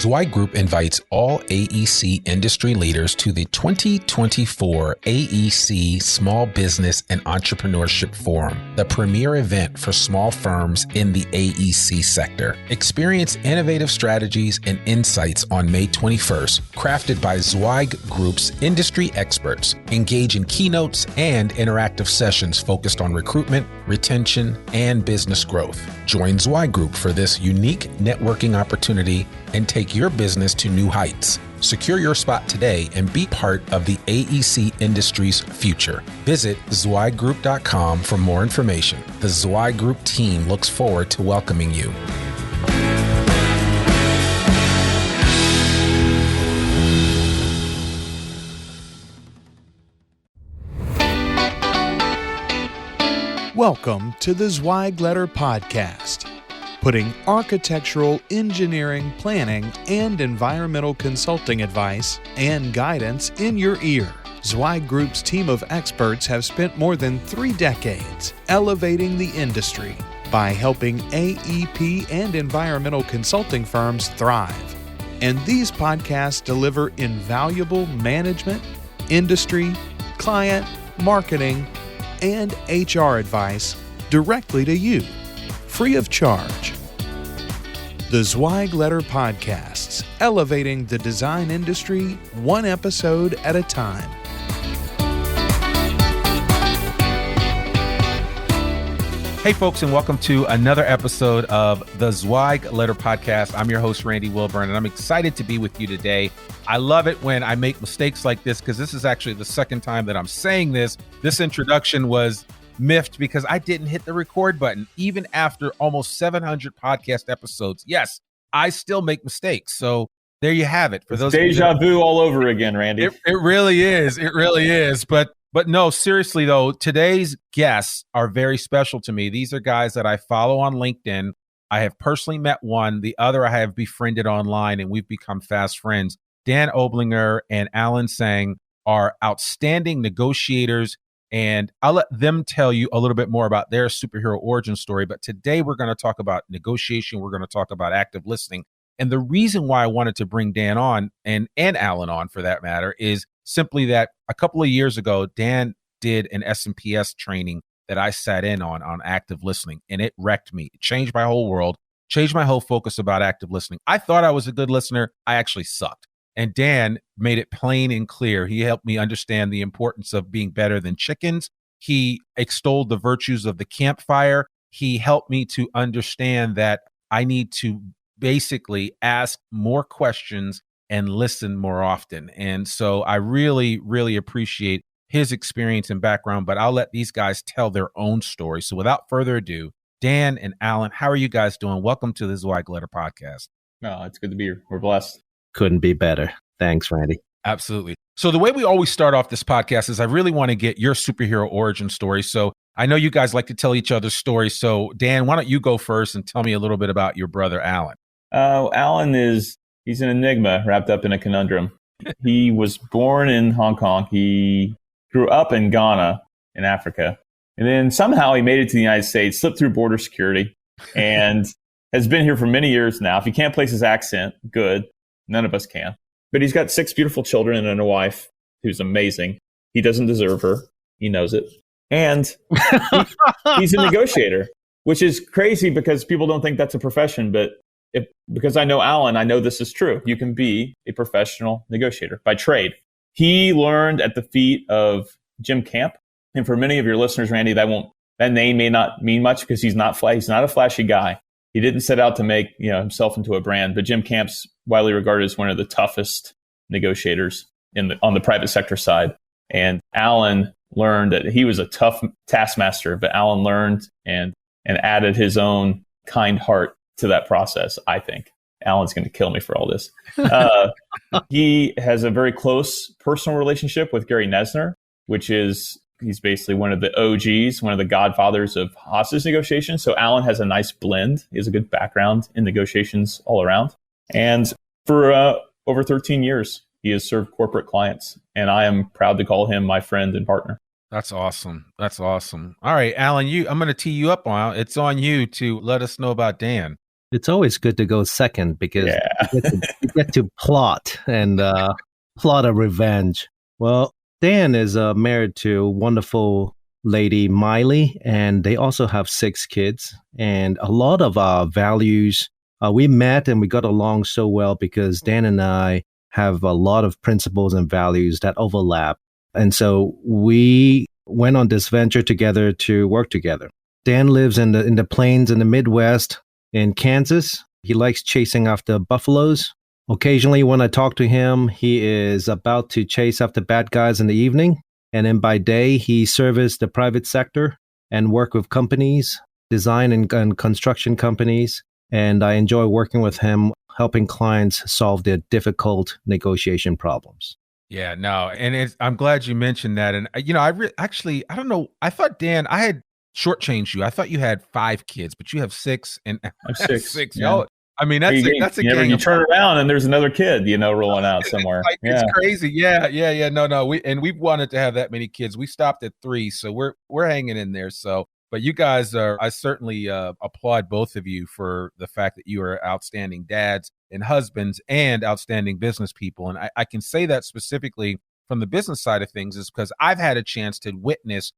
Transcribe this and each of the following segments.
Zweig Group invites all AEC industry leaders to the 2024 AEC Small Business and Entrepreneurship Forum, the premier event for small firms in the AEC sector. Experience innovative strategies and insights on May 21st, crafted by Zweig Group's industry experts. Engage in keynotes and interactive sessions focused on recruitment, retention, and business growth. Join Zweig Group for this unique networking opportunity and take your business to new heights. Secure your spot today and be part of the AEC industry's future. Visit zweiggroup.com for more information. The Zweig Group team looks forward to welcoming you. Welcome to the Zweig Letter podcast, putting architectural, engineering, planning, and environmental consulting advice and guidance in your ear. Zweig Group's team of experts have spent more than 3 decades elevating the industry by helping AEP and environmental consulting firms thrive. And these podcasts deliver invaluable management, industry, client, marketing, and HR advice directly to you, free of charge. The Zweig Letter podcasts, elevating the design industry one episode at a time. Hey folks, and welcome to another episode of the Zweig Letter podcast. I'm your host, Randy Wilburn, and I'm excited to be with you today. I love it when I make mistakes like this because this is actually the second time that I'm saying this. This introduction was miffed because I didn't hit the record button. Even after almost 700 podcast episodes, yes, I still make mistakes. So there you have it. For those deja vu all over again, Randy. It really is. It really is. But no, seriously though, today's guests are very special to me. These are guys that I follow on LinkedIn. I have personally met one. The other I have befriended online, and we've become fast friends. Dan Oblinger and AllanTsang are outstanding negotiators, and I'll let them tell you a little bit more about their superhero origin story. But today we're going to talk about negotiation. We're going to talk about active listening. And the reason why I wanted to bring Dan on, and Allan on for that matter, is simply that a couple of years ago, Dan did an S&PS training that I sat in on active listening, and it wrecked me. It changed my whole world, changed my whole focus about active listening. I thought I was a good listener. I actually sucked. And Dan made it plain and clear. He helped me understand the importance of being better than chickens. He extolled the virtues of the campfire. He helped me to understand that I need to basically ask more questions and listen more often. And so I really, really appreciate his experience and background, but I'll let these guys tell their own story. So without further ado, Dan and Allan, how are you guys doing? Welcome to the Zweig Letter podcast. No, it's good to be here. We're blessed. Couldn't be better. Thanks, Randy. Absolutely. So the way we always start off this podcast is I really want to get your superhero origin story. So I know you guys like to tell each other's stories. So Dan, why don't you go first and tell me a little bit about your brother, Allan? Allan he's an enigma wrapped up in a conundrum. He was born in Hong Kong. He grew up in Ghana in Africa. And then somehow he made it to the United States, slipped through border security, and has been here for many years now. If you can't place his accent, good. None of us can. But he's got 6 beautiful children and a wife who's amazing. He doesn't deserve her. He knows it. And he's a negotiator, which is crazy because people don't think that's a profession. But because I know Allan, I know this is true. You can be a professional negotiator by trade. He learned at the feet of Jim Camp. And for many of your listeners, Randy, that name may not mean much because he's not a flashy guy. He didn't set out to make himself into a brand, but Jim Camp's widely regarded as one of the toughest negotiators on the private sector side. And Allan learned that he was a tough taskmaster, but Allan learned and added his own kind heart to that process, I think. Allan's going to kill me for all this. He has a very close personal relationship with Gary Nesner, he's basically one of the OGs, one of the godfathers of hostage negotiations. So Allan has a nice blend. He has a good background in negotiations all around. And for over 13 years, he has served corporate clients. And I am proud to call him my friend and partner. That's awesome. That's awesome. All right, Allan, I'm going to tee you up on. It's on you to let us know about Dan. It's always good to go second because you get to plot and plot a revenge. Well, Dan is married to a wonderful lady, Miley, and they also have 6 kids. And a lot of our values, we met and we got along so well because Dan and I have a lot of principles and values that overlap. And so we went on this venture together to work together. Dan lives in the plains in the Midwest in Kansas. He likes chasing after buffaloes. Occasionally, when I talk to him, he is about to chase after bad guys in the evening. And then by day, he serves the private sector and work with companies, design and construction companies. And I enjoy working with him, helping clients solve their difficult negotiation problems. Yeah, no. And I'm glad you mentioned that. And, actually, I don't know. I thought, Dan, I had shortchanged you. I thought you had 5 kids, but you have 6. And I'm 6. 6. Yeah. Oh, I mean, that's a gang. You turn around and there's another kid, rolling out somewhere. It's crazy. Yeah. No. We've wanted to have that many kids. We stopped at 3, so we're hanging in there. So, but you guys I certainly applaud both of you for the fact that you are outstanding dads and husbands and outstanding business people. And I can say that specifically from the business side of things is because I've had a chance to witness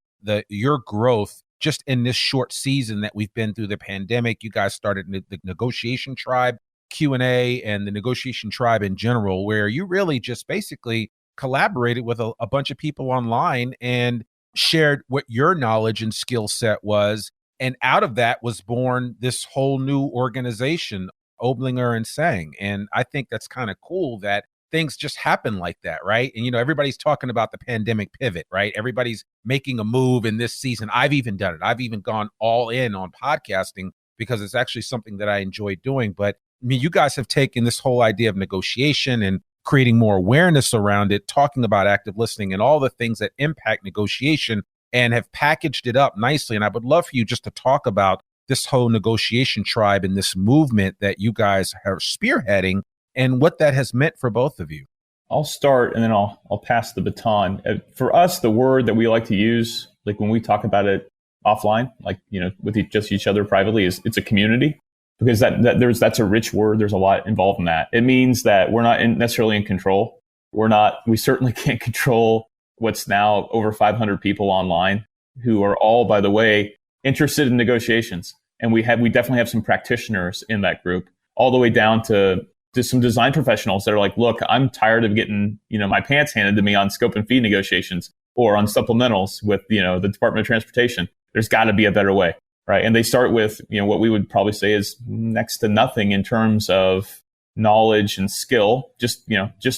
your growth just in this short season that we've been through the pandemic. You guys started the Negotiation Tribe Q&A and the Negotiation Tribe in general, where you really just basically collaborated with a bunch of people online and shared what your knowledge and skill set was. And out of that was born this whole new organization, Oblinger and Tsang. And I think that's kind of cool that things just happen like that, right? And, everybody's talking about the pandemic pivot, right? Everybody's making a move in this season. I've even done it. I've even gone all in on podcasting because it's actually something that I enjoy doing. But I mean, you guys have taken this whole idea of negotiation and creating more awareness around it, talking about active listening and all the things that impact negotiation, and have packaged it up nicely. And I would love for you just to talk about this whole Negotiation Tribe and this movement that you guys are spearheading and what that has meant for both of you. I'll start and then I'll pass the baton. For us, the word that we like to use, like when we talk about it offline, like, with just each other privately, is it's a community, because that's a rich word. There's a lot involved in that. It means that we're not necessarily in control. We certainly can't control what's now over 500 people online who are all, by the way, interested in negotiations. And we definitely have some practitioners in that group, all the way down to some design professionals that are like, look, I'm tired of getting, my pants handed to me on scope and fee negotiations or on supplementals with, the Department of Transportation. There's got to be a better way, right? And they start with, what we would probably say is next to nothing in terms of knowledge and skill, just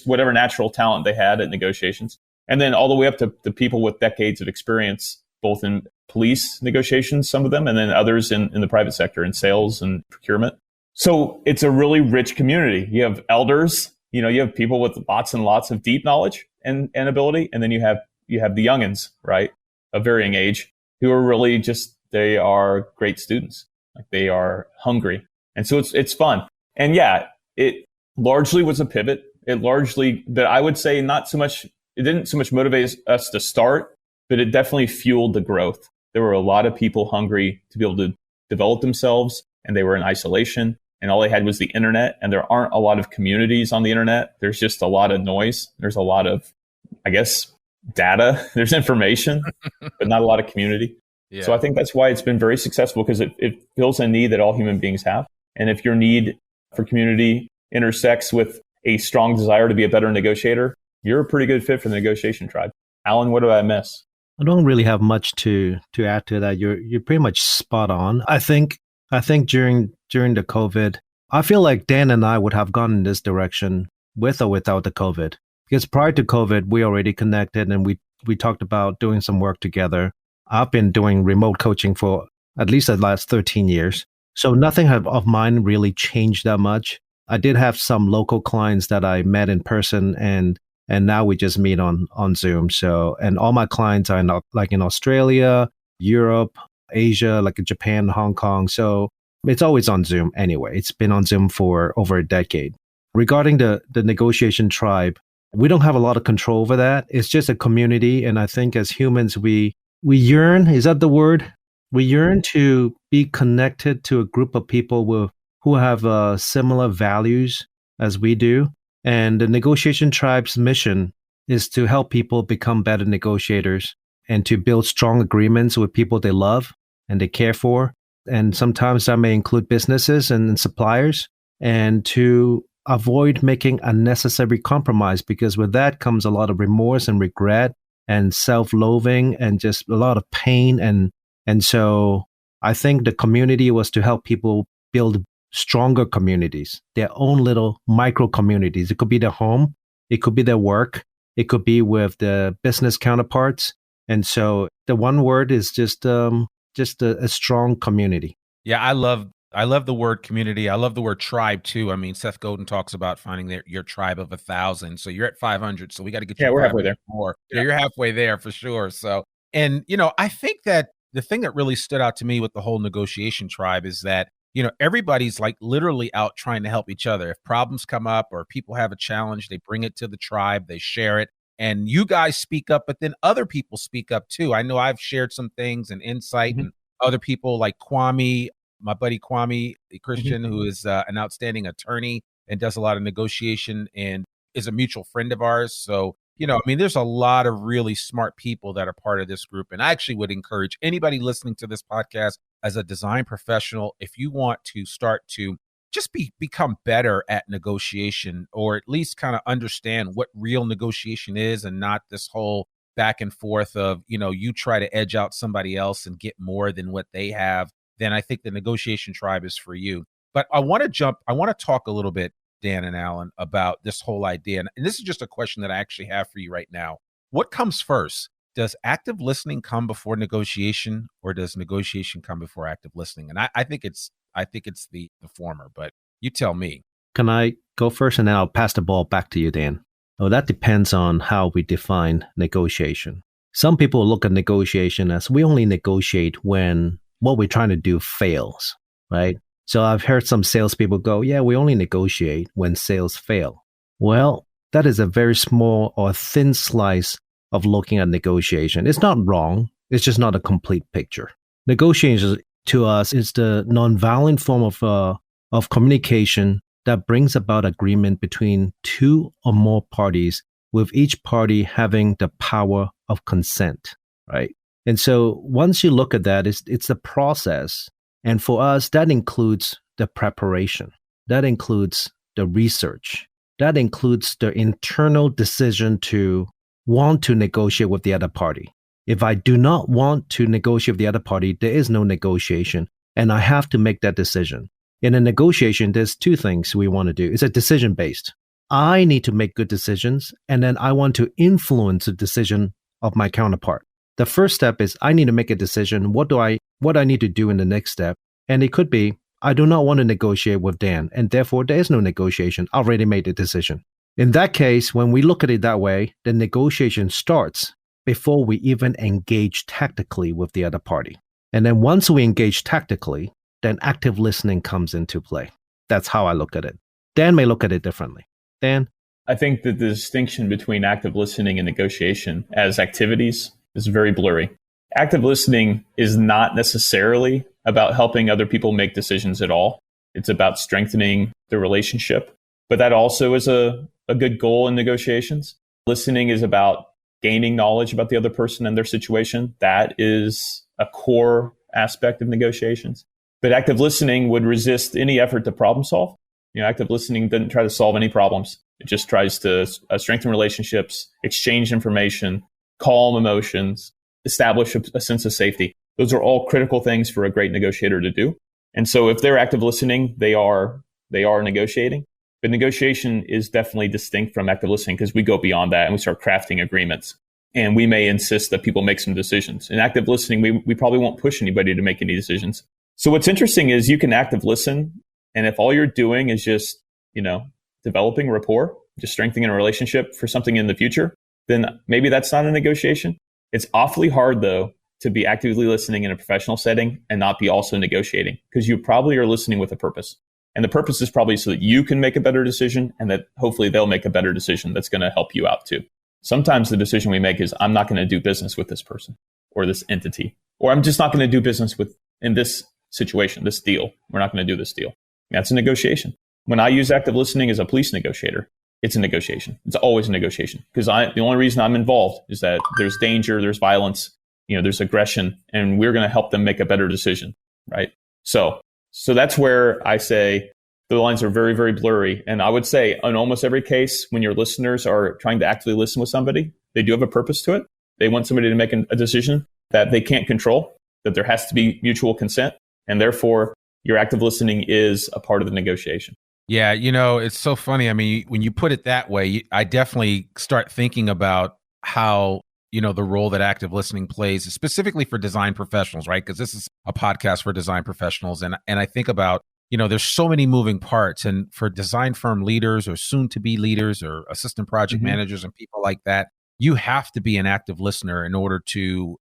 whatever natural talent they had at negotiations. And then all the way up to the people with decades of experience, both in police negotiations, some of them, and then others in the private sector in sales and procurement. So it's a really rich community. You have elders, you have people with lots and lots of deep knowledge and ability. And then you have the youngins, right, of varying age, who are really they are great students. Like, they are hungry. And so it's fun. And yeah, it largely was a pivot. But I would say it didn't so much motivate us to start, but it definitely fueled the growth. There were a lot of people hungry to be able to develop themselves, and they were in isolation. And all they had was the internet, and there aren't a lot of communities on the internet. There's just a lot of noise. There's a lot of, I guess, data. There's information, but not a lot of community. Yeah. So I think that's why it's been very successful, because it fills a need that all human beings have. And if your need for community intersects with a strong desire to be a better negotiator, you're a pretty good fit for the Negotiation Tribe. Allan, what did I miss? I don't really have much to add to that. You're pretty much spot on. I think during the COVID, I feel like Dan and I would have gone in this direction with or without the COVID. Because prior to COVID, we already connected and we talked about doing some work together. I've been doing remote coaching for at least the last 13 years. So nothing of mine really changed that much. I did have some local clients that I met in person, and now we just meet on Zoom. So, and all my clients are in Australia, Europe, Asia, like in Japan, Hong Kong. So it's always on Zoom anyway. It's been on Zoom for over a decade. Regarding the Negotiation Tribe, we don't have a lot of control over that. It's just a community. And I think as humans, we yearn, is that the word? We yearn to be connected to a group of people who who have similar values as we do. And the Negotiation Tribe's mission is to help people become better negotiators and to build strong agreements with people they love and they care for. And sometimes that may include businesses and suppliers, and to avoid making unnecessary compromise, because with that comes a lot of remorse and regret and self-loathing and just a lot of pain. And so I think the community was to help people build stronger communities, their own little micro communities. It could be their home, it could be their work, it could be with the business counterparts. And so the one word is just a strong community. Yeah, I love the word community. I love the word tribe too. I mean, Seth Godin talks about finding your tribe of 1,000. So you're at 500. So we got to get you. Yeah, we're halfway there. More. Yeah, you're halfway there for sure. So, and I think that the thing that really stood out to me with the whole negotiation tribe is that everybody's like literally out trying to help each other. If problems come up or people have a challenge, they bring it to the tribe, they share it. And you guys speak up, but then other people speak up too. I know I've shared some things and insight, and other people like Kwame, my buddy Kwame, a Christian who is an outstanding attorney and does a lot of negotiation and is a mutual friend of ours. So, there's a lot of really smart people that are part of this group. And I actually would encourage anybody listening to this podcast as a design professional, if you want to start to just become better at negotiation, or at least kind of understand what real negotiation is and not this whole back and forth of, you try to edge out somebody else and get more than what they have, then I think the Negotiation Tribe is for you. But I want to talk a little bit, Dan and Allan, about this whole idea. And this is just a question that I actually have for you right now. What comes first? Does active listening come before negotiation, or does negotiation come before active listening? And I think it's the former, but you tell me. Can I go first, and then I'll pass the ball back to you, Dan? Oh, that depends on how we define negotiation. Some people look at negotiation as we only negotiate when what we're trying to do fails, right? So I've heard some salespeople go, yeah, we only negotiate when sales fail. Well, that is a very small or thin slice of looking at negotiation. It's not wrong. It's just not a complete picture. Negotiation to us is the nonviolent form of communication that brings about agreement between two or more parties, with each party having the power of consent, right? And so once you look at that, it's the process. And for us, that includes the preparation. That includes the research. That includes the internal decision to want to negotiate with the other party. If I do not want to negotiate with the other party, there is no negotiation, and I have to make that decision. In a negotiation, there's two things we want to do. It's a decision-based. I need to make good decisions, and then I want to influence the decision of my counterpart. The first step is I need to make a decision. What I need to do in the next step? And it could be, I do not want to negotiate with Dan, and therefore there is no negotiation. I already made the decision. In that case, when we look at it that way, the negotiation starts before we even engage tactically with the other party. And then once we engage tactically, then active listening comes into play. That's how I look at it. Dan may look at it differently. Dan? I think that the distinction between active listening and negotiation as activities is very blurry. Active listening is not necessarily about helping other people make decisions at all. It's about strengthening the relationship. But that also is a good goal in negotiations. Listening is about gaining knowledge about the other person and their situation. That is a core aspect of negotiations. But active listening would resist any effort to problem solve. Active listening doesn't try to solve any problems. It just tries to strengthen relationships, exchange information, calm emotions, establish a sense of safety. Those are all critical things for a great negotiator to do. And so if they're active listening, they are negotiating. But negotiation is definitely distinct from active listening, because we go beyond that and we start crafting agreements. And we may insist that people make some decisions. In active listening, we probably won't push anybody to make any decisions. So what's interesting is you can active listen, and if all you're doing is just, developing rapport, just strengthening a relationship for something in the future, then maybe that's not a negotiation. It's awfully hard, though, to be actively listening in a professional setting and not be also negotiating, because you probably are listening with a purpose. And the purpose is probably so that you can make a better decision, and that hopefully they'll make a better decision that's going to help you out too. Sometimes the decision we make is, I'm not going to do business with this person or this entity, or I'm just not going to do business in this situation, this deal. We're not going to do this deal. That's a negotiation. When I use active listening as a police negotiator, it's a negotiation. It's always a negotiation because the only reason I'm involved is that there's danger, there's violence, there's aggression, and we're going to help them make a better decision, right? So that's where I say the lines are very, very blurry. And I would say in almost every case, when your listeners are trying to actively listen with somebody, they do have a purpose to it. They want somebody to make a decision that they can't control, that there has to be mutual consent. And therefore, your active listening is a part of the negotiation. Yeah, it's so funny. I mean, when you put it that way, I definitely start thinking about how, the role that active listening plays, specifically for design professionals, right? Because this is a podcast for design professionals. And I think about, there's so many moving parts. And for design firm leaders or soon to be leaders or assistant project managers and people like that, you have to be an active listener in order to,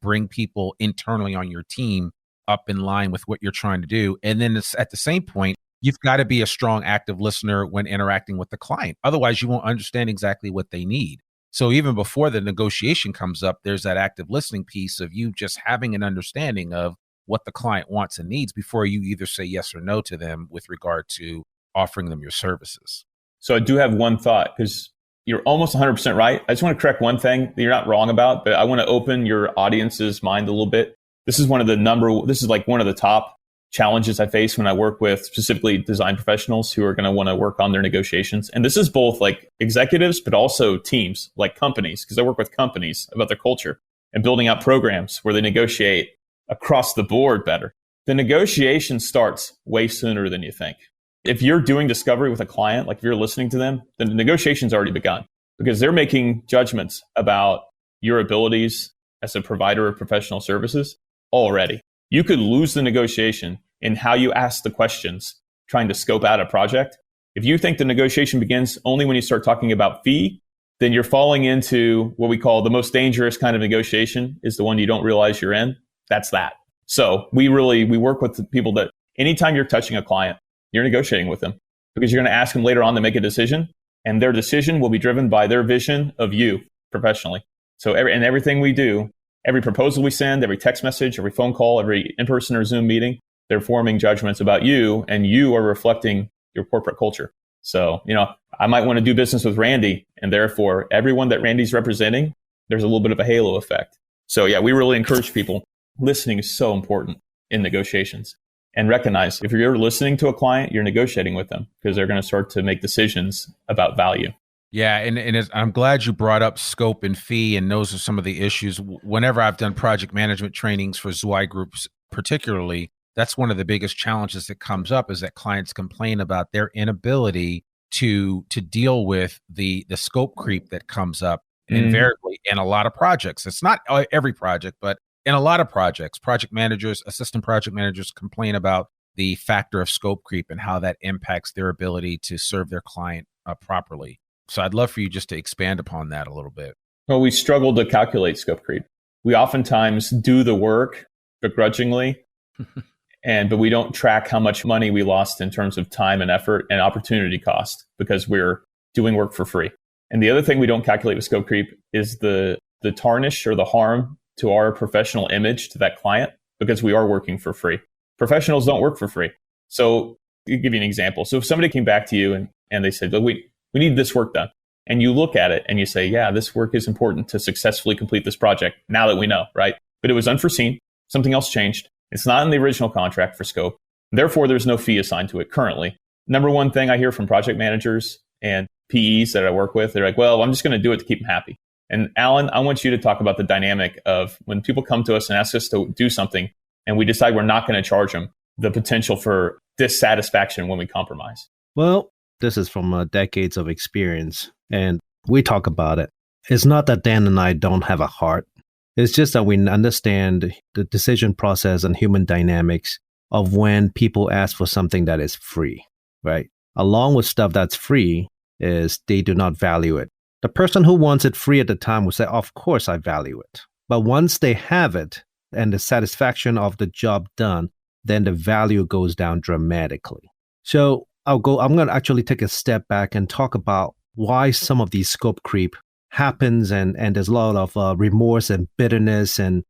bring people internally on your team up in line with what you're trying to do. And then at the same point, you've got to be a strong active listener when interacting with the client. Otherwise, you won't understand exactly what they need. So even before the negotiation comes up, there's that active listening piece of you just having an understanding of what the client wants and needs before you either say yes or no to them with regard to offering them your services. So I do have one thought because you're almost 100% right. I just want to correct one thing that you're not wrong about, but I want to open your audience's mind a little bit. This is one of the top challenges I face when I work with specifically design professionals who are going to want to work on their negotiations. And this is both like executives, but also teams like companies, because I work with companies about their culture and building out programs where they negotiate across the board better. The negotiation starts way sooner than you think. If you're doing discovery with a client, like if you're listening to them, then the negotiation's already begun because they're making judgments about your abilities as a provider of professional services already. You could lose the negotiation in how you ask the questions trying to scope out a project. If you think the negotiation begins only when you start talking about fee, then you're falling into what we call the most dangerous kind of negotiation is the one you don't realize you're in. That's that. So we work with the people that anytime you're touching a client, you're negotiating with them because you're going to ask them later on to make a decision and their decision will be driven by their vision of you professionally. So everything we do, every proposal we send, every text message, every phone call, every in-person or Zoom meeting, they're forming judgments about you and you are reflecting your corporate culture. So, I might want to do business with Randy and therefore everyone that Randy's representing, there's a little bit of a halo effect. So yeah, we really encourage people. Listening is so important in negotiations and recognize if you're listening to a client, you're negotiating with them because they're going to start to make decisions about value. Yeah, and I'm glad you brought up scope and fee, and those are some of the issues. Whenever I've done project management trainings for Zweig groups particularly, that's one of the biggest challenges that comes up is that clients complain about their inability to deal with the scope creep that comes up invariably in a lot of projects. It's not every project, but in a lot of projects, project managers, assistant project managers complain about the factor of scope creep and how that impacts their ability to serve their client properly. So I'd love for you just to expand upon that a little bit. Well, we struggle to calculate scope creep. We oftentimes do the work begrudgingly, but we don't track how much money we lost in terms of time and effort and opportunity cost because we're doing work for free. And the other thing we don't calculate with scope creep is the tarnish or the harm to our professional image to that client because we are working for free. Professionals don't work for free. So I'll give you an example. So if somebody came back to you and they said, look, we need this work done. And you look at it and you say, yeah, this work is important to successfully complete this project now that we know, right? But it was unforeseen. Something else changed. It's not in the original contract for scope. Therefore, there's no fee assigned to it currently. Number one thing I hear from project managers and PEs that I work with, they're like, well, I'm just going to do it to keep them happy. And Allan, I want you to talk about the dynamic of when people come to us and ask us to do something and we decide we're not going to charge them, the potential for dissatisfaction when we compromise. Well, this is from decades of experience, and we talk about it. It's not that Dan and I don't have a heart. It's just that we understand the decision process and human dynamics of when people ask for something that is free, right? Along with stuff that's free is they do not value it. The person who wants it free at the time will say, of course I value it. But once they have it and the satisfaction of the job done, then the value goes down dramatically. So I'm going to actually take a step back and talk about why some of these scope creep happens and there's a lot of remorse and bitterness and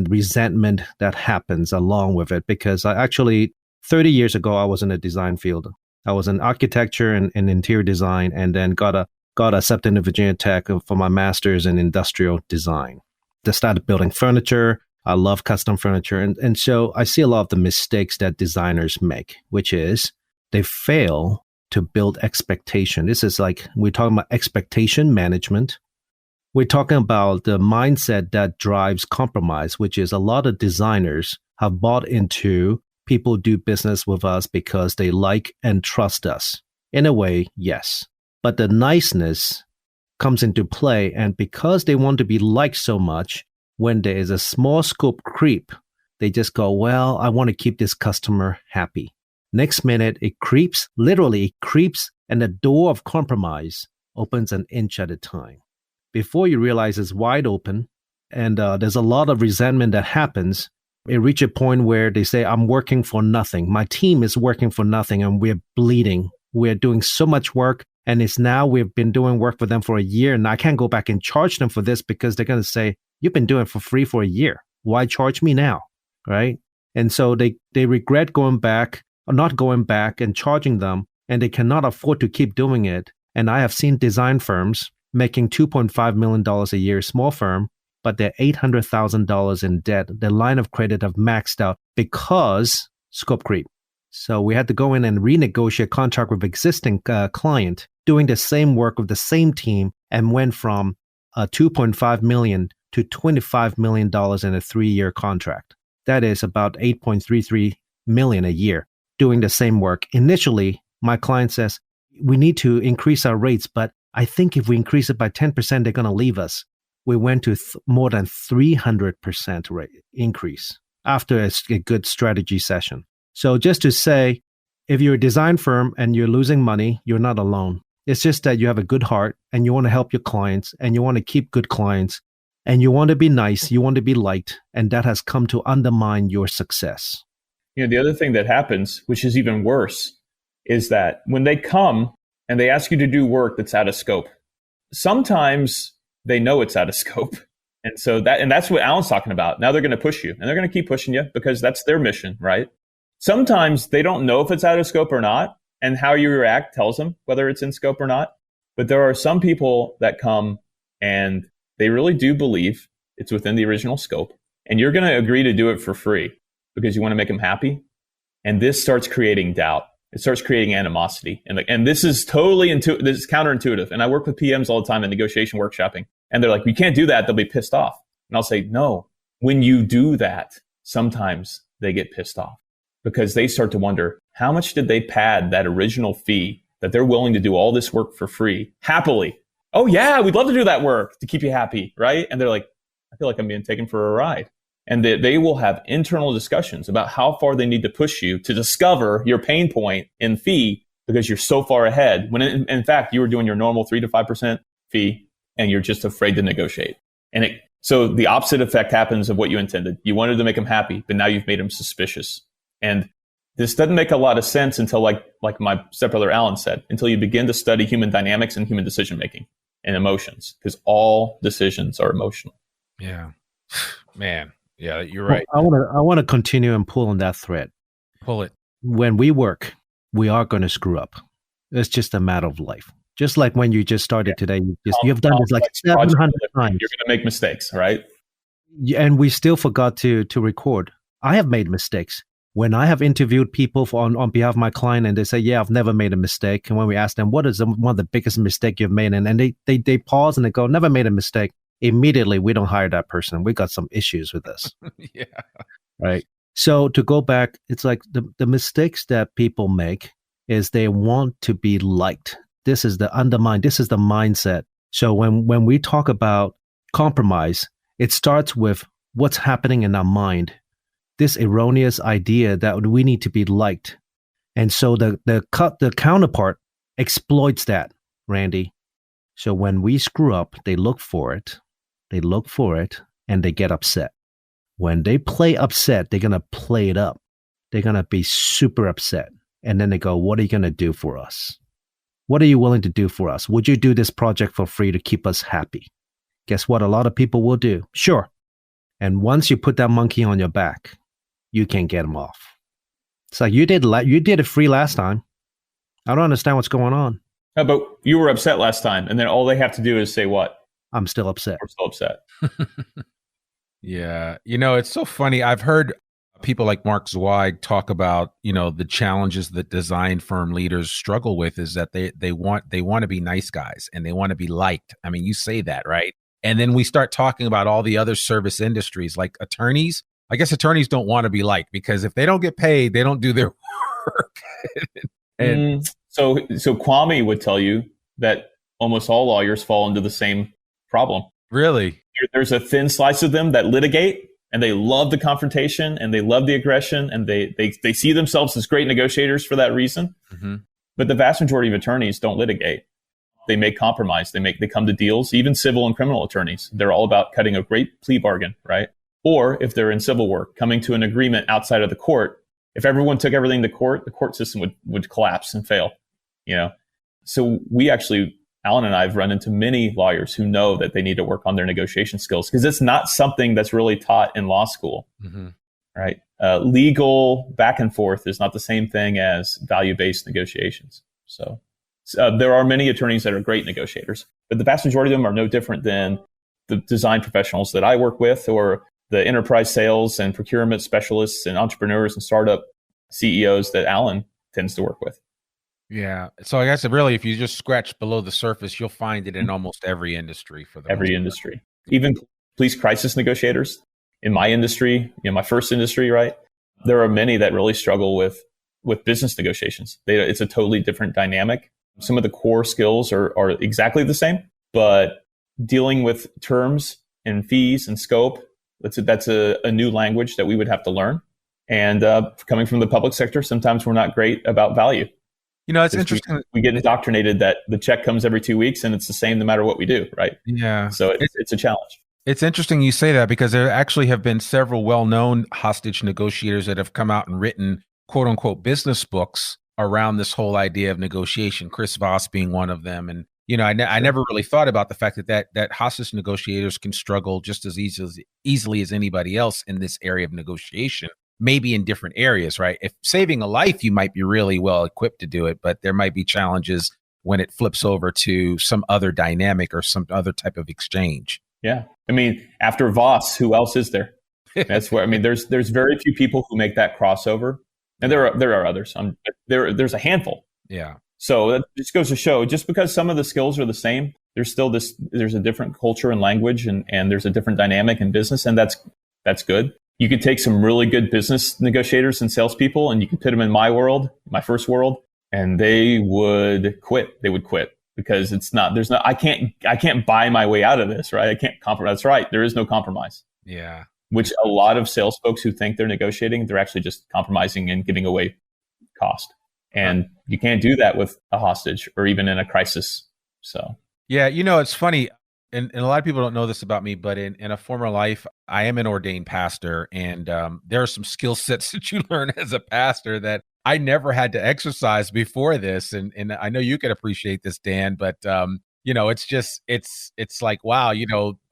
resentment that happens along with it. Because I actually 30 years ago, I was in the design field. I was in architecture and interior design, and then got accepted into Virginia Tech for my master's in industrial design. I started building furniture. I love custom furniture. And so I see a lot of the mistakes that designers make, which is they fail to build expectation. This is like, we're talking about expectation management. We're talking about the mindset that drives compromise, which is a lot of designers have bought into people do business with us because they like and trust us. In a way, yes. But the niceness comes into play. And because they want to be liked so much, when there is a small scope creep, they just go, well, I want to keep this customer happy. Next minute, it creeps, literally it creeps, and the door of compromise opens an inch at a time. Before you realize it's wide open, and there's a lot of resentment that happens, it reaches a point where they say, I'm working for nothing. My team is working for nothing, and we're bleeding. We're doing so much work, and it's now we've been doing work for them for a year, and I can't go back and charge them for this because they're going to say, you've been doing it for free for a year. Why charge me now? Right? And so they regret going back, or not going back and charging them, and they cannot afford to keep doing it. And I have seen design firms making $2.5 million a year, small firm, but they're $800,000 in debt. Their line of credit have maxed out because scope creep. So we had to go in and renegotiate contract with existing client, doing the same work with the same team, and went from $2.5 million to $25 million in a 3-year contract. That is about $8.33 million a year doing the same work. Initially, my client says, we need to increase our rates, but I think if we increase it by 10%, they're going to leave us. We went to more than 300% rate increase after a good strategy session. So just to say, if you're a design firm and you're losing money, you're not alone. It's just that you have a good heart and you want to help your clients and you want to keep good clients and you want to be nice, you want to be liked, and that has come to undermine your success. You know, the other thing that happens, which is even worse, is that when they come and they ask you to do work that's out of scope, sometimes they know it's out of scope. And so that's what Allan's talking about. Now they're going to push you and they're going to keep pushing you because that's their mission, right? Sometimes they don't know if it's out of scope or not, and how you react tells them whether it's in scope or not. But there are some people that come and they really do believe it's within the original scope, and you're going to agree to do it for free because you want to make them happy. And this starts creating doubt. It starts creating animosity. And this is totally this is counterintuitive. And I work with PMs all the time in negotiation workshopping. And they're like, we can't do that. They'll be pissed off. And I'll say, no, when you do that, sometimes they get pissed off because they start to wonder, how much did they pad that original fee that they're willing to do all this work for free happily? Oh yeah, we'd love to do that work to keep you happy, right? And they're like, I feel like I'm being taken for a ride. And they will have internal discussions about how far they need to push you to discover your pain point in fee because you're so far ahead. When in fact, you were doing your normal 3 to 5% fee and you're just afraid to negotiate. And so the opposite effect happens of what you intended. You wanted to make them happy, but now you've made them suspicious. And this doesn't make a lot of sense until like my stepbrother Allan said, until you begin to study human dynamics and human decision-making and emotions, because all decisions are emotional. Yeah, man. Yeah, you're right. I want to continue and pull on that thread. Pull it. When we work, we are going to screw up. It's just a matter of life. Just like when you just started today, you've done this like 700 times. You're going to make mistakes, right? And we still forgot to record. I have made mistakes. When I have interviewed people on behalf of my client and they say, yeah, I've never made a mistake. And when we ask them, what is one of the biggest mistakes you've made? And they pause and they go, never made a mistake. Immediately, we don't hire that person. We got some issues with this. Yeah. Right. So to go back, it's like the mistakes that people make is they want to be liked. This is the mindset. So when we talk about compromise, it starts with what's happening in our mind. This erroneous idea that we need to be liked. And so the counterpart exploits that, Randy. So when we screw up, they look for it, and they get upset. When they play upset, they're going to play it up. They're going to be super upset. And then they go, what are you going to do for us? What are you willing to do for us? Would you do this project for free to keep us happy? Guess what? A lot of people will do. Sure. And once you put that monkey on your back, you can't get them off. It's like you did it free last time. I don't understand what's going on. No, but you were upset last time, and then all they have to do is say what? I'm still upset. We're still upset. Yeah. It's so funny. I've heard people like Mark Zweig talk about, the challenges that design firm leaders struggle with is that they want to be nice guys and they want to be liked. I mean, you say that, right? And then we start talking about all the other service industries like attorneys. I guess attorneys don't want to be liked because if they don't get paid, they don't do their work. So Kwame would tell you that almost all lawyers fall into the same problem. Really? There's a thin slice of them that litigate and they love the confrontation and they love the aggression and they see themselves as great negotiators for that reason. Mm-hmm. But the vast majority of attorneys don't litigate. They make compromise. They come to deals. Even civil and criminal attorneys, they're all about cutting a great plea bargain, right? Or if they're in civil work, coming to an agreement outside of the court. If everyone took everything to court, the court system would collapse and fail. So we actually, Allan and I have run into many lawyers who know that they need to work on their negotiation skills because it's not something that's really taught in law school, mm-hmm. right? Legal back and forth is not the same thing as value-based negotiations. So there are many attorneys that are great negotiators, but the vast majority of them are no different than the design professionals that I work with or the enterprise sales and procurement specialists and entrepreneurs and startup CEOs that Allan tends to work with. Yeah. So I guess really, if you just scratch below the surface, you'll find it in almost every industry every industry, even police crisis negotiators in my industry, my first industry, right? There are many that really struggle with business negotiations. It's a totally different dynamic. Some of the core skills are exactly the same, but dealing with terms and fees and scope, that's a new language that we would have to learn. And coming from the public sector, sometimes we're not great about value. It's interesting. We get indoctrinated that the check comes every 2 weeks and it's the same no matter what we do, right? Yeah. So it's a challenge. It's interesting you say that because there actually have been several well-known hostage negotiators that have come out and written quote unquote business books around this whole idea of negotiation. Chris Voss being one of them. And, I never really thought about the fact that hostage negotiators can struggle just as easily as anybody else in this area of negotiation. Maybe in different areas, right? If saving a life, you might be really well equipped to do it, but there might be challenges when it flips over to some other dynamic or some other type of exchange. Yeah. I mean, after Voss, who else is there? That's where, there's very few people who make that crossover. And there are others. There's a handful. Yeah. So that just goes to show, just because some of the skills are the same, there's a different culture and language and there's a different dynamic in business. And that's good. You could take some really good business negotiators and salespeople and you could put them in my first world, and they would quit. They would quit because I can't buy my way out of this, right? I can't compromise. That's right. There is no compromise. Yeah. Which a lot of sales folks who think they're negotiating, they're actually just compromising and giving away cost. And you can't do that with a hostage or even in a crisis. So, yeah, it's funny. And a lot of people don't know this about me, but in a former life, I am an ordained pastor. And there are some skill sets that you learn as a pastor that I never had to exercise before this. And I know you can appreciate this, Dan, but, it's like, wow,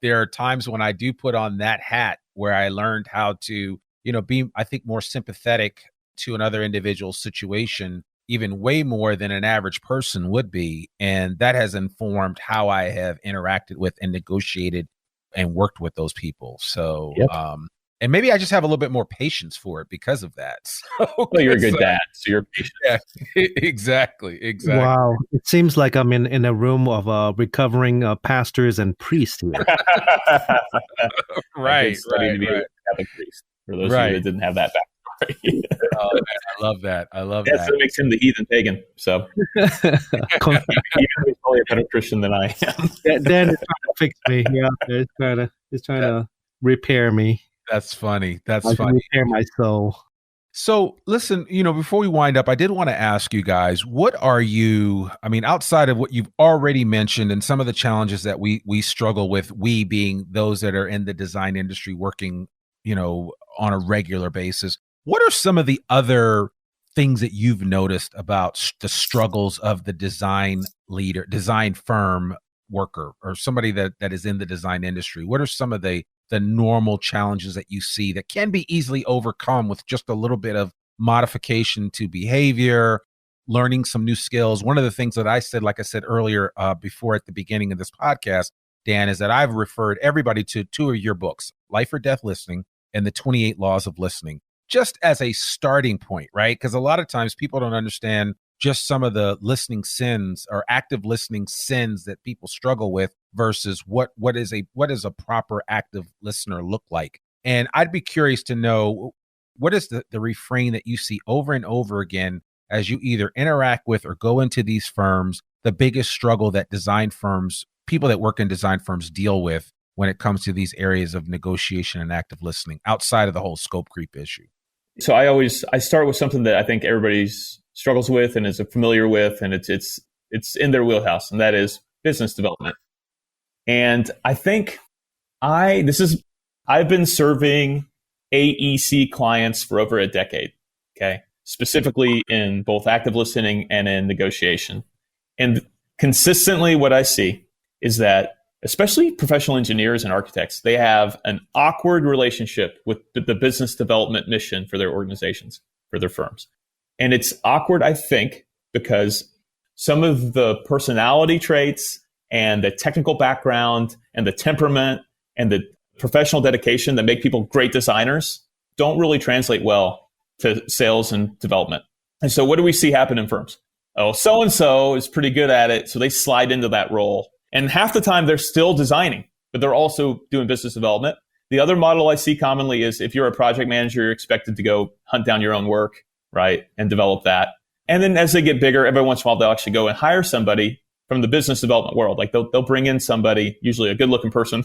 there are times when I do put on that hat where I learned how to, be, I think, more sympathetic to another individual's situation, even way more than an average person would be. And that has informed how I have interacted with and negotiated and worked with those people. So, yep. And maybe I just have a little bit more patience for it because of that. So, well, you're a good dad, so you're patient. Yeah, exactly. Wow. It seems like I'm in a room of recovering pastors and priests here. Right. To be a Catholic priest, for those of you that didn't have that background. Oh, man, I love that. That. So it makes him the heathen pagan. So he's probably a better Christian than I am. Dan is trying to fix me. Yeah, he's trying to repair me. That's funny. Repair my soul. So listen, before we wind up, I did want to ask you guys, what are you, outside of what you've already mentioned and some of the challenges that we struggle with, we being those that are in the design industry working, on a regular basis, what are some of the other things that you've noticed about the struggles of the design firm worker, or somebody that is in the design industry? What are some of the normal challenges that you see that can be easily overcome with just a little bit of modification to behavior, learning some new skills. One of the things that I said, like I said earlier, before at the beginning of this podcast, Dan, is that I've referred everybody to 2 of your books, Life or Death Listening and the 28 Laws of Listening, just as a starting point, right? Because a lot of times people don't understand just some of the listening sins or active listening sins that people struggle with versus what is a proper active listener look like. And I'd be curious to know, what is the refrain that you see over and over again as you either interact with or go into these firms, the biggest struggle that design firms, people that work in design firms deal with when it comes to these areas of negotiation and active listening outside of the whole scope creep issue? So I start with something that I think everybody's struggles with and is familiar with, and it's in their wheelhouse, and that is business development. And I think I've been serving AEC clients for over a decade, okay, specifically in both active listening and in negotiation. And consistently what I see is that especially professional engineers and architects, they have an awkward relationship with the business development mission for their organizations, for their firms. And it's awkward, I think, because some of the personality traits and the technical background and the temperament and the professional dedication that make people great designers don't really translate well to sales and development. And so what do we see happen in firms? Oh, so-and-so is pretty good at it, so they slide into that role. And half the time they're still designing, but they're also doing business development. The other model I see commonly is if you're a project manager, you're expected to go hunt down your own work, right, and develop that. And then as they get bigger, every once in a while, they'll actually go and hire somebody from the business development world. Like they'll bring in somebody, usually a good looking person,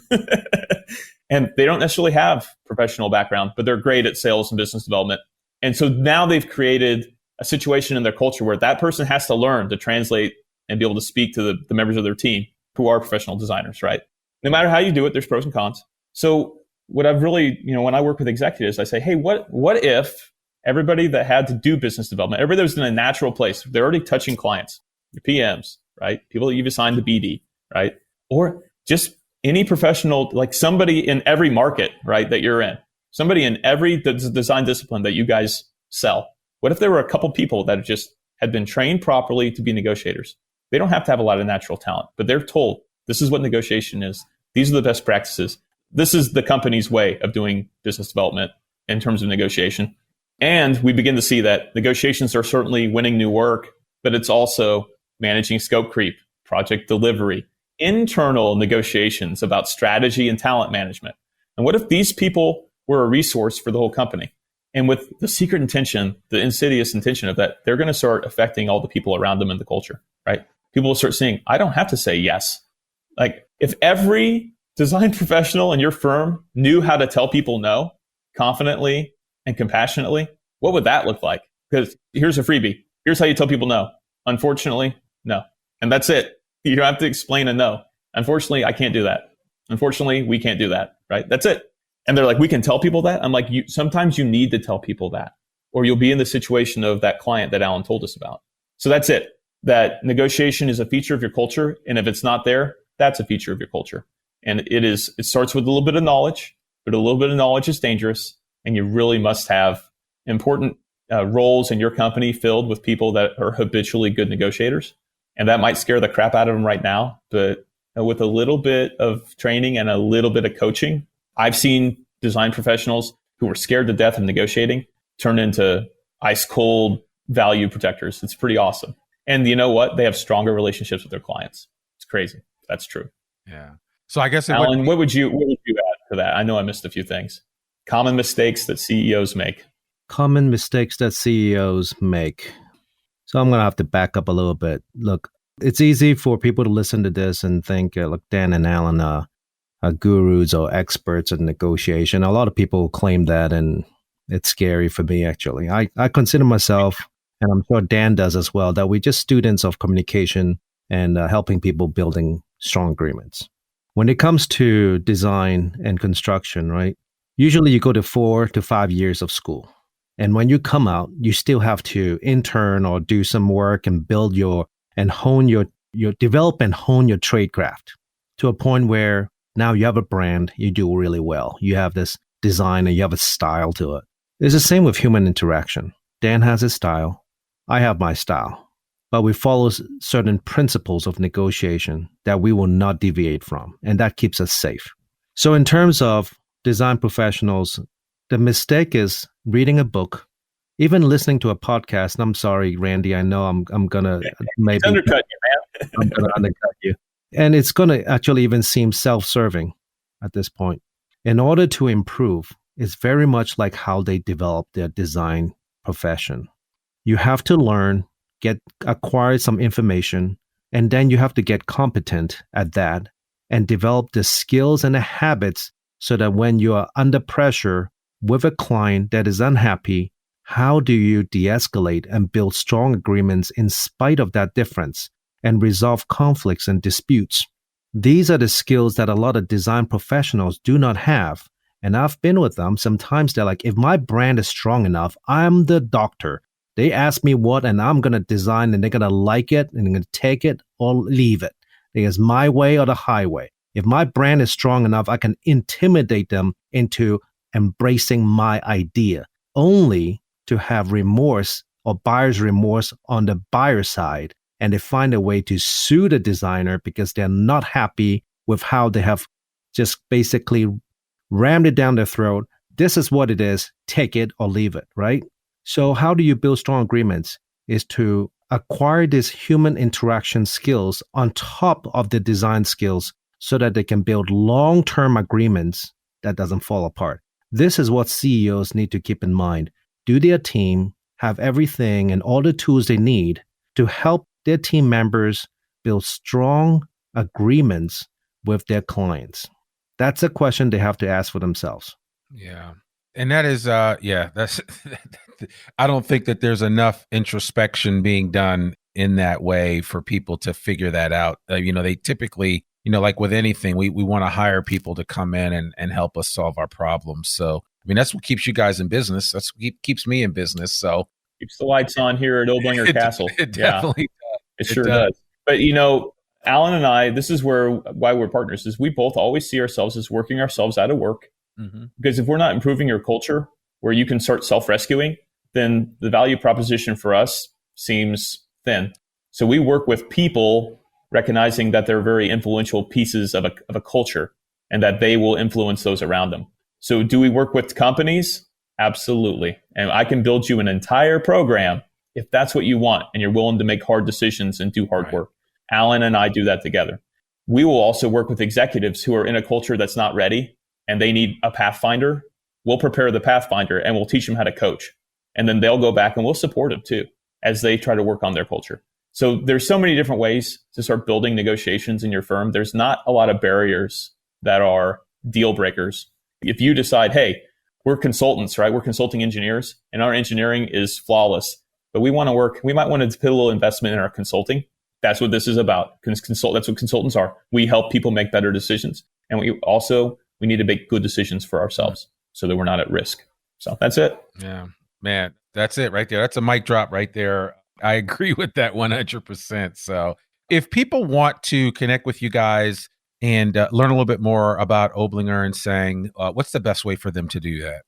and they don't necessarily have professional background, but they're great at sales and business development. And so now they've created a situation in their culture where that person has to learn to translate and be able to speak to the members of their team who are professional designers, right? No matter how you do it, there's pros and cons. So what I've really, when I work with executives, I say, hey, what if everybody that had to do business development, everybody that was in a natural place, they're already touching clients, your PMs, right? People that you've assigned to BD, right? Or just any professional, like somebody in every market, right, that you're in, somebody in every design discipline that you guys sell. What if there were a couple people that just had been trained properly to be negotiators? They don't have to have a lot of natural talent, but they're told this is what negotiation is. These are the best practices. This is the company's way of doing business development in terms of negotiation. And we begin to see that negotiations are certainly winning new work, but it's also managing scope creep, project delivery, internal negotiations about strategy and talent management. And what if these people were a resource for the whole company? And with the secret intention, the insidious intention of that, they're going to start affecting all the people around them in the culture, right? People will start saying, I don't have to say yes. Like if every design professional in your firm knew how to tell people no confidently and compassionately, what would that look like? Because here's a freebie. Here's how you tell people no. Unfortunately, no. And that's it. You don't have to explain a no. Unfortunately, I can't do that. Unfortunately, we can't do that, right? That's it. And they're like, we can tell people that? I'm like, sometimes you need to tell people that, or you'll be in the situation of that client that Allan told us about. So that's it. That negotiation is a feature of your culture. And if it's not there, that's a feature of your culture. And it starts with a little bit of knowledge, but a little bit of knowledge is dangerous. And you really must have important roles in your company filled with people that are habitually good negotiators. And that might scare the crap out of them right now. But with a little bit of training and a little bit of coaching, I've seen design professionals who were scared to death of negotiating turn into ice cold value protectors. It's pretty awesome. And you know what? They have stronger relationships with their clients. It's crazy. That's true. Yeah. So I guess, Allan, what would you add to that? I know I missed a few things. Common mistakes that CEOs make. Common mistakes that CEOs make. So I'm going to have to back up a little bit. Look, it's easy for people to listen to this and think, look, Dan and Allan are gurus or experts in negotiation. A lot of people claim that, and it's scary for me, actually. I consider myself, and I'm sure Dan does as well, that we're just students of communication and helping people building strong agreements. When it comes to design and construction, right, usually you go to 4 to 5 years of school. And when you come out, you still have to intern or do some work and build develop and hone your trade craft to a point where now you have a brand, you do really well. You have this design and you have a style to it. It's the same with human interaction. Dan has his style. I have my style. But we follow certain principles of negotiation that we will not deviate from, and that keeps us safe. So in terms of design professionals, the mistake is reading a book, even listening to a podcast. I'm sorry, Randy. I know I'm gonna maybe undercut you, man. I'm gonna undercut you, and it's gonna actually even seem self-serving at this point. In order to improve, it's very much like how they develop their design profession. You have to learn, acquire some information, and then you have to get competent at that and develop the skills and the habits so that when you are under pressure with a client that is unhappy, how do you de-escalate and build strong agreements in spite of that difference and resolve conflicts and disputes? These are the skills that a lot of design professionals do not have. And I've been with them. Sometimes they're like, if my brand is strong enough, I'm the doctor. They ask me what, and I'm going to design, and they're going to like it, and they're going to take it or leave it. It's my way or the highway. If my brand is strong enough, I can intimidate them into embracing my idea, only to have remorse or buyer's remorse on the buyer side. And they find a way to sue the designer because they're not happy with how they have just basically rammed it down their throat. This is what it is. Take it or leave it, right? So how do you build strong agreements? Is to acquire these human interaction skills on top of the design skills so that they can build long-term agreements that doesn't fall apart. This is what CEOs need to keep in mind. Do their team have everything and all the tools they need to help their team members build strong agreements with their clients? That's a question they have to ask for themselves. Yeah. And that is, that's, I don't think that there's enough introspection being done in that way for people to figure that out. They typically, like with anything, we want to hire people to come in and help us solve our problems. So, that's what keeps you guys in business. That's what keeps me in business. So keeps the lights on here at Oblinger Castle. It definitely does. It sure does. But, Allan and I, this is why we're partners, is we both always see ourselves as working ourselves out of work. Mm-hmm. Because if we're not improving your culture where you can start self-rescuing, then the value proposition for us seems thin. So we work with people recognizing that they're very influential pieces of a culture and that they will influence those around them. So do we work with companies? Absolutely. And I can build you an entire program if that's what you want and you're willing to make hard decisions and do hard work. Allan and I do that together. We will also work with executives who are in a culture that's not ready and they need a pathfinder. We'll prepare the pathfinder and we'll teach them how to coach. And then they'll go back and we'll support them too as they try to work on their culture. So there's so many different ways to start building negotiations in your firm. There's not a lot of barriers that are deal breakers. If you decide, hey, we're consultants, right? We're consulting engineers and our engineering is flawless, but we might want to put a little investment in our consulting. That's what this is about. That's what consultants are. We help people make better decisions. And we need to make good decisions for ourselves so that we're not at risk. So that's it. Yeah, man, that's it right there. That's a mic drop right there. I agree with that 100%. So if people want to connect with you guys and learn a little bit more about Oblinger and Tsang, what's the best way for them to do that?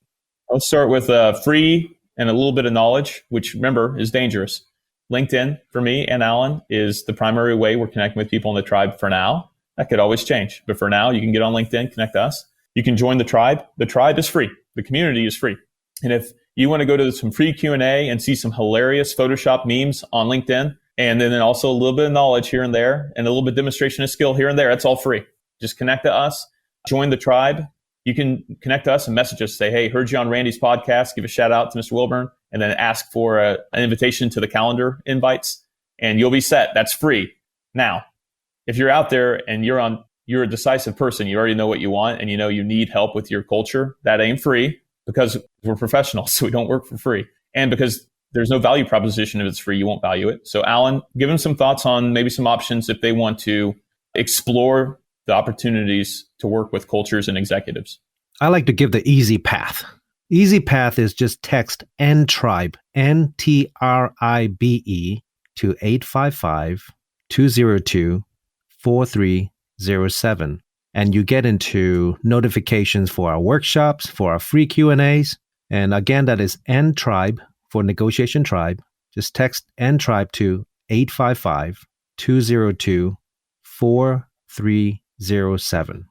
I'll start with free and a little bit of knowledge, which remember is dangerous. LinkedIn for me and Allan is the primary way we're connecting with people in the tribe for now. That could always change. But for now, you can get on LinkedIn, connect to us. You can join the tribe. The tribe is free. The community is free. And if you want to go to some free Q&A and see some hilarious Photoshop memes on LinkedIn, and then also a little bit of knowledge here and there, and a little bit of demonstration of skill here and there, it's all free. Just connect to us. Join the tribe. You can connect to us and message us. Say, hey, heard you on Randy's podcast. Give a shout out to Mr. Wilburn, and then ask for an invitation to the calendar invites, and you'll be set. That's free. Now, if you're out there and you're a decisive person, you already know what you want, and you need help with your culture, that ain't free because we're professionals, so we don't work for free. And because there's no value proposition if it's free, you won't value it. So Allan, give them some thoughts on maybe some options if they want to explore the opportunities to work with cultures and executives. I like to give the easy path. Easy path is just text NTRIBE, NTRIBE to 855-202-4307. And you get into notifications for our workshops, for our free Q&As. And again, that is NTRIBE for Negotiation Tribe, just text NTRIBE to 855-202-4307.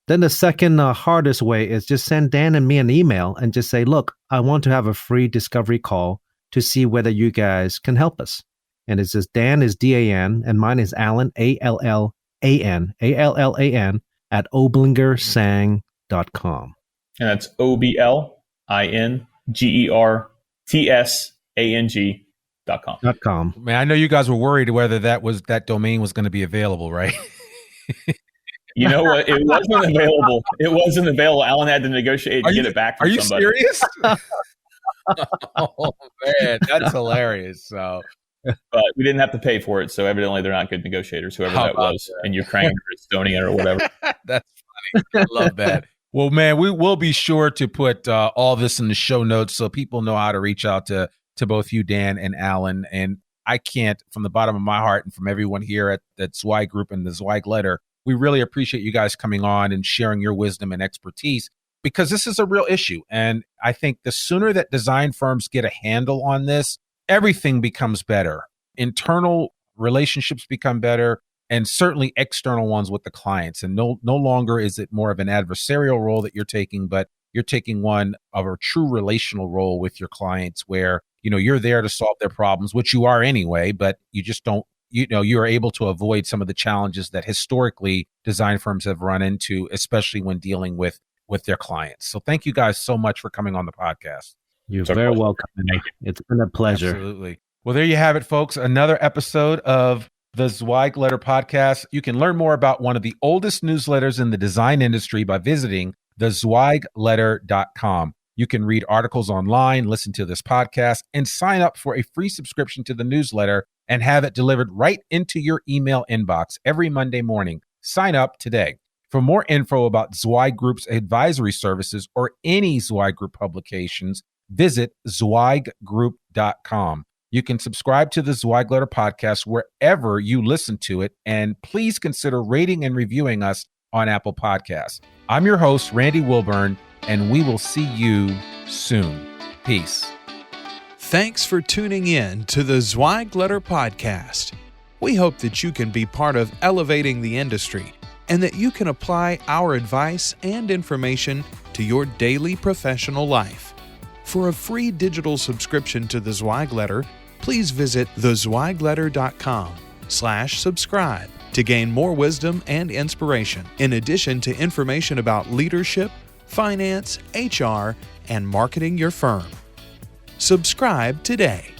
Then the second hardest way is just send Dan and me an email and just say, look, I want to have a free discovery call to see whether you guys can help us. And it's just Dan is D-A-N and mine is Allan, A-L-L-A-N at OblingerTsang.com. And that's OBLINGERTSANG.com. Man, I know you guys were worried whether that domain was going to be available, right? You know what? It wasn't available. It wasn't available. Allan had to negotiate to get it back from somebody. Are you serious? Oh, man, that's hilarious. So, but we didn't have to pay for it, so evidently they're not good negotiators, whoever that was in Ukraine or Estonia or whatever. That's funny. I love that. Well, man, we will be sure to put all this in the show notes so people know how to reach out to both you, Dan, and Allan. And I can't, from the bottom of my heart and from everyone here at Zweig Group and the Zweig Letter, we really appreciate you guys coming on and sharing your wisdom and expertise, because this is a real issue. And I think the sooner that design firms get a handle on this, everything becomes better. Internal relationships become better, and certainly external ones with the clients. And no longer is it more of an adversarial role that you're taking, but you're taking one of a true relational role with your clients where, you're there to solve their problems, which you are anyway, but you just don't, you are able to avoid some of the challenges that historically design firms have run into, especially when dealing with their clients. So thank you guys so much for coming on the podcast. You're very welcome. It's been a pleasure. Absolutely. Well, there you have it, folks. Another episode of the Zweig Letter podcast. You can learn more about one of the oldest newsletters in the design industry by visiting thezweigletter.com. You can read articles online, listen to this podcast, and sign up for a free subscription to the newsletter and have it delivered right into your email inbox every Monday morning. Sign up today. For more info about Zweig Group's advisory services or any Zweig Group publications, visit zweiggroup.com. You can subscribe to the Zweig Letter podcast wherever you listen to it, and please consider rating and reviewing us on Apple Podcasts. I'm your host, Randy Wilburn, and we will see you soon. Peace. Thanks for tuning in to the Zweig Letter podcast. We hope that you can be part of elevating the industry and that you can apply our advice and information to your daily professional life. For a free digital subscription to the Zweig Letter, please visit thezweigletter.com/subscribe to gain more wisdom and inspiration, in addition to information about leadership, finance, HR, and marketing your firm. Subscribe today.